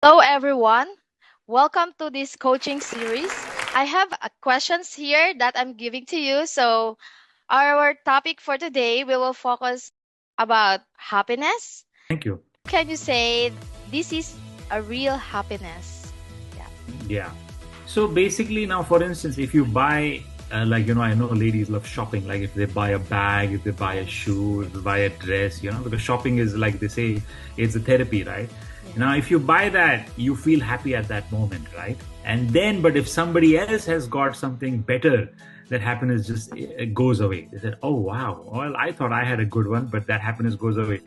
Hello, everyone. Welcome to this coaching series. I have questions here that I'm giving to you. So, our topic for today, we will focus about happiness. Thank you. Can you say this is a real happiness? Yeah. Yeah. So basically, now, for instance, if you buy, I know ladies love shopping. Like if they buy a bag, if they buy a shoe, if they buy a dress, because shopping is like they say, it's a therapy, right? Yeah. Now, if you buy that, you feel happy at that moment, right? And then, but if somebody else has got something better, that happiness just it goes away. They said, "Oh wow, well, I thought I had a good one, but that happiness goes away."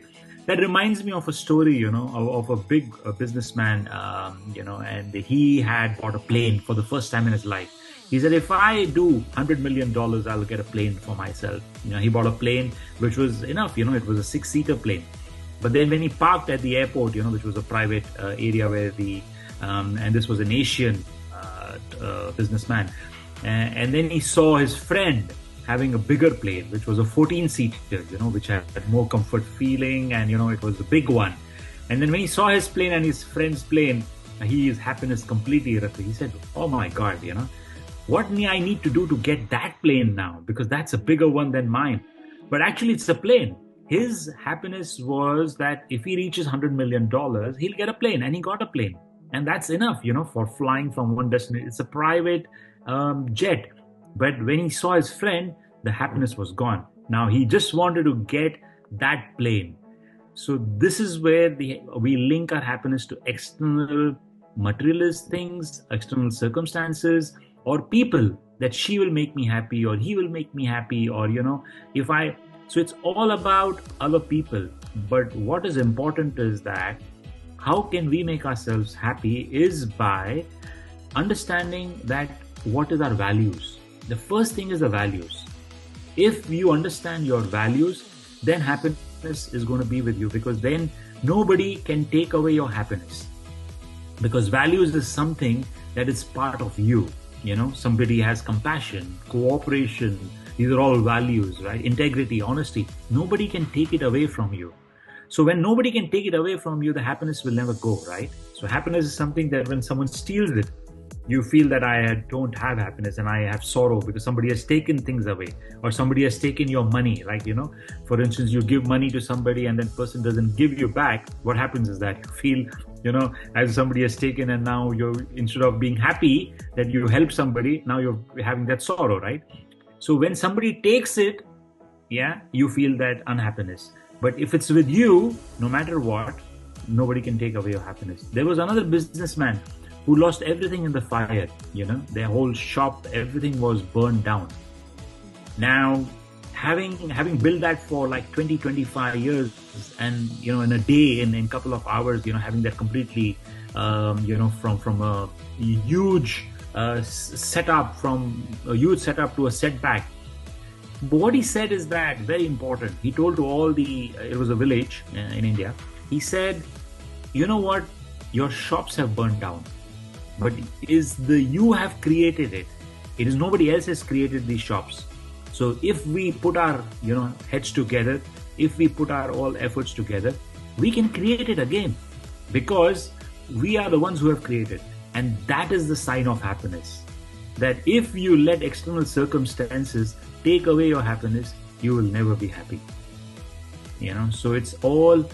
That reminds me of a story, of a big businessman, and he had bought a plane for the first time in his life. He said, if I do $100 million, I'll get a plane for myself. He bought a plane, which was enough. It was a 6-seater plane. But then when he parked at the airport, which was a private area where and this was an Asian businessman, and then he saw his friend having a bigger plane, which was a 14-seater, which had more comfort feeling, and it was a big one. And then when he saw his plane and his friend's plane, his happiness completely erupted. He said, "Oh my God, what I need to do to get that plane now? Because that's a bigger one than mine." But actually, it's a plane. His happiness was that if he reaches $100 million, he'll get a plane, and he got a plane, and that's enough, for flying from one destination. It's a private jet. But when he saw his friend, the happiness was gone. Now he just wanted to get that plane. So this is where we link our happiness to external materialist things, external circumstances, or people, that she will make me happy or he will make me happy, or if I so it's all about other people. But what is important is that how can we make ourselves happy is by understanding that what is our values. The first thing is the values. If you understand your values, then happiness is going to be with you, because then nobody can take away your happiness, because values is something that is part of you. Somebody has compassion, cooperation. These are all values, right? Integrity, honesty. Nobody can take it away from you. So when nobody can take it away from you, the happiness will never go, right? So happiness is something that when someone steals it, you feel that don't have happiness and I have sorrow because somebody has taken things away, or somebody has taken your money. Like, for instance, you give money to somebody and then person doesn't give you back. What happens is that you feel, as somebody has taken, and now instead of being happy that you help somebody, now you're having that sorrow, right? So when somebody takes it, you feel that unhappiness. But if it's with you, no matter what, nobody can take away your happiness. There was another businessman who lost everything in the fire. Their whole shop, everything was burned down. Now, having built that for like 20-25 years, and in a day, in a couple of hours, having that completely from a huge setup to a setback. But what he said is that very important. He told to all it was a village in India. He said, "You know what? Your shops have burned down, but you have created it. It is nobody else has created these shops. So if we put our heads together, if we put our all efforts together, we can create it again, because we are the ones who have created." And that is the sign of happiness. That if you let external circumstances take away your happiness, you will never be happy. So it's all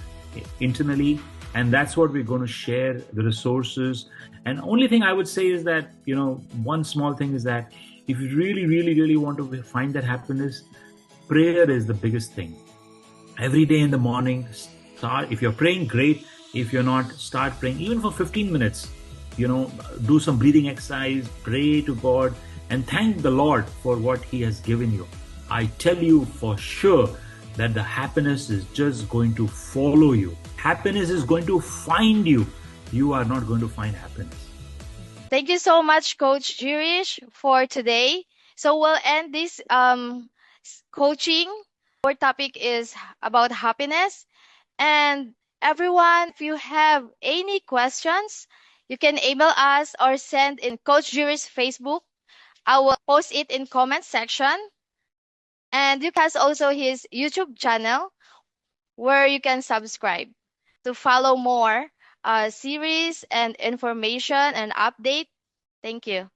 internally, and that's what we're going to share, the resources. And only thing I would say is that, one small thing is that if you really, really, really want to find that happiness, prayer is the biggest thing. Every day in the morning, if you're praying, great. If you're not, start praying, even for 15 minutes. Do some breathing exercise, pray to God, and thank the Lord for what He has given you. I tell you for sure that the happiness is just going to follow you. Happiness is going to find you. You are not going to find happiness. Thank you so much, Coach Girish, for today. So we'll end this coaching. Our topic is about happiness. And everyone, if you have any questions, you can email us or send in Coach Giri's Facebook. I will post it in comment section. And you can also his YouTube channel where you can subscribe to follow more series and information and update. Thank you.